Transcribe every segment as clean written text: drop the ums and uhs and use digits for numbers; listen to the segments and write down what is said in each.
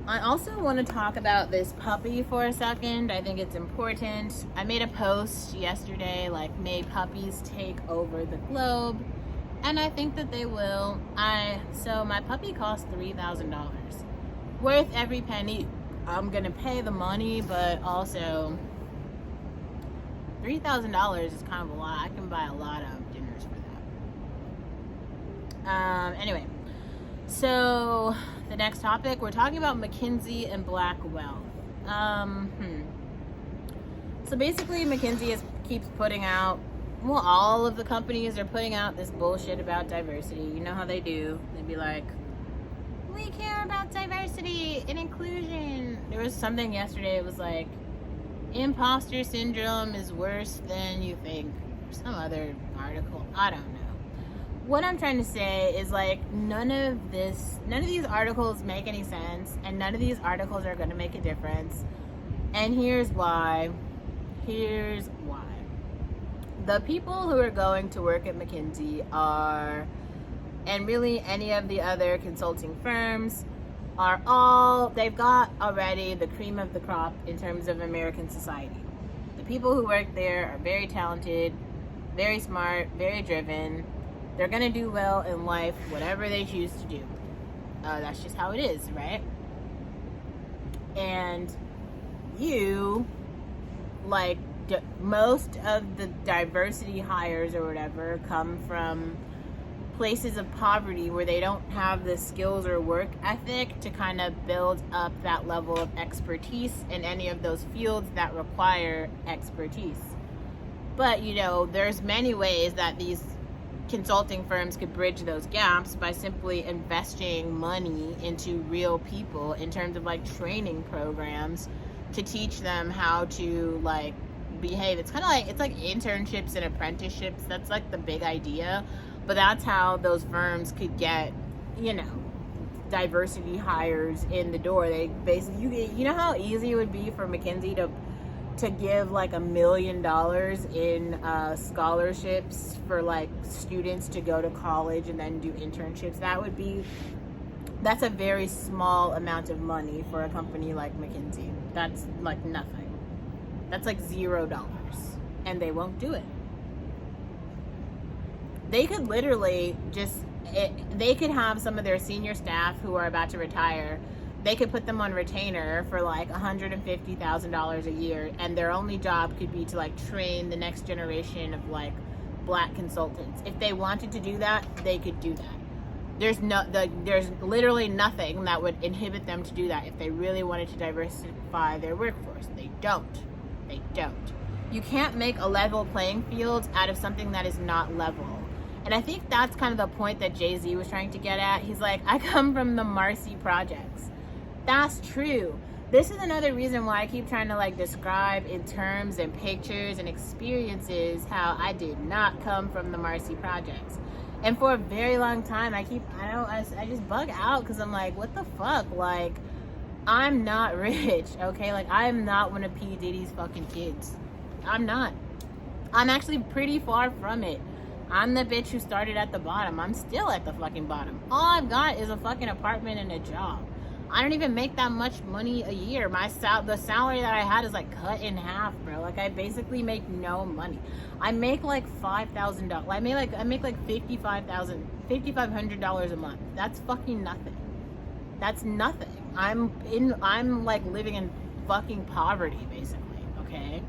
I also want to talk about this puppy for a second. I think it's important. I made a post yesterday, like, may puppies take over the globe? And I think that they will. So my puppy cost $3,000. Worth every penny. I'm gonna pay the money, but also $3,000 is kind of a lot. I can buy a lot of dinners for that. Anyway, so the next topic, we're talking about McKinsey and Black wealth. So basically, McKinsey keeps putting out, well, all of the companies are putting out this bullshit about diversity. You know how they do. They'd be like, we care about diversity and inclusion. There was something yesterday, it was like, imposter syndrome is worse than you think. Or some other article. I don't know. What I'm trying to say is, like, none of these articles make any sense, and none of these articles are going to make a difference. And here's why. The people who are going to work at McKinsey are, and really any of the other consulting firms, they've got already the cream of the crop in terms of American society. The people who work there are very talented, very smart, very driven. They're gonna do well in life, whatever they choose to do. That's just how it is, right? And you, like, most of the diversity hires or whatever come from places of poverty where they don't have the skills or work ethic to kind of build up that level of expertise in any of those fields that require expertise. But, you know, there's many ways that these consulting firms could bridge those gaps by simply investing money into real people in terms of, like, training programs to teach them how to, like, behave. It's kind of like, it's like internships and apprenticeships. That's like the big idea. But that's how those firms could get, you know, diversity hires in the door. They basically, you know how easy it would be for McKinsey to give like $1 million in scholarships for, like, students to go to college and then do internships. That's a very small amount of money for a company like McKinsey. That's like nothing. That's like $0, and they won't do it. They could literally they could have some of their senior staff who are about to retire, they could put them on retainer for like $150,000 a year, and their only job could be to, like, train the next generation of, like, Black consultants. If they wanted to do that, they could do that. There's literally nothing that would inhibit them to do that if they really wanted to diversify their workforce. They don't. You can't make a level playing field out of something that is not level. And I think that's kind of the point that Jay-Z was trying to get at. He's like, I come from the Marcy projects. That's true. This is another reason why I keep trying to, like, describe in terms and pictures and experiences how I did not come from the Marcy projects. And for a very long time, I just bug out because I'm like, what the fuck? Like, I'm not rich, okay? Like, I'm not one of P. Diddy's fucking kids. I'm not. I'm actually pretty far from it. I'm the bitch who started at the bottom. I'm still at the fucking bottom. All I've got is a fucking apartment and a job. I don't even make that much money a year. The salary that I had is, like, cut in half, bro. Like, I basically make no money. I make like $5,000. I make like $5,500 a month. That's fucking nothing. That's nothing. I'm like living in fucking poverty, basically, okay?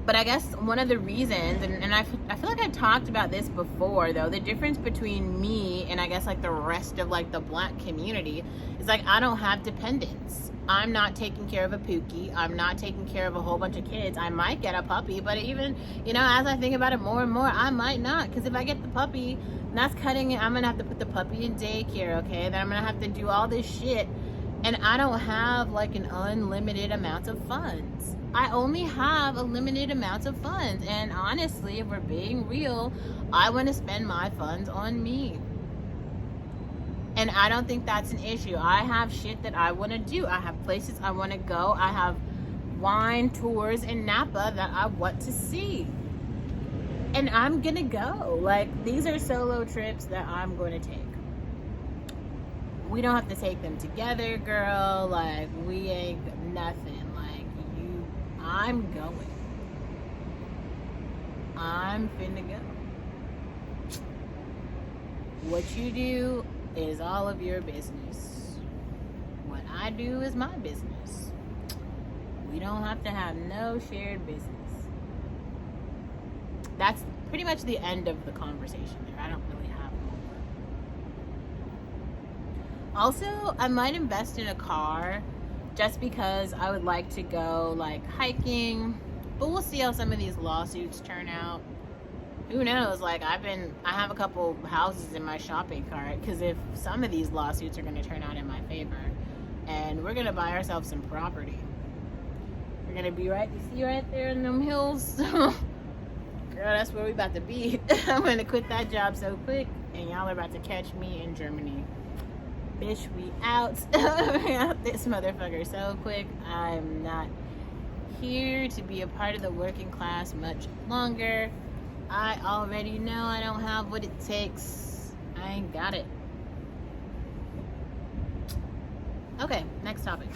But I guess one of the reasons, and I feel like I talked about this before, though, the difference between me and I guess, like, the rest of, like, the Black community is, like, I don't have dependents. I'm not taking care of a Pookie. I'm not taking care of a whole bunch of kids. I might get a puppy, but even, you know, as I think about it more and more, I might not. Because if I get the puppy, that's cutting it. I'm going to have to put the puppy in daycare, okay? Then I'm going to have to do all this shit. And I don't have, like, an unlimited amount of funds. I only have a limited amount of funds. And honestly, if we're being real, I want to spend my funds on me. And I don't think that's an issue. I have shit that I want to do. I have places I want to go. I have wine tours in Napa that I want to see. And I'm going to go. Like, these are solo trips that I'm going to take. we don't have to take them together, girl. Like, we ain't nothing. Like, I'm going. I'm finna go. What you do is all of your business. What I do is my business. We don't have to have no shared business. That's pretty much the end of the conversation there. I don't really have more. Also, I might invest in a car just because I would like to go like hiking, but we'll see how some of these lawsuits turn out. Who knows? Like, I have a couple houses in my shopping cart, because if some of these lawsuits are going to turn out in my favor, and we're going to buy ourselves some property. We're going to be right, you see right there in them hills? Girl, that's where we about to be. I'm going to quit that job so quick, and y'all are about to catch me in Germany. Bitch, we out. We're out this motherfucker so quick. I'm not here to be a part of the working class much longer. I already know I don't have what it takes. I ain't got it. Okay, next topic.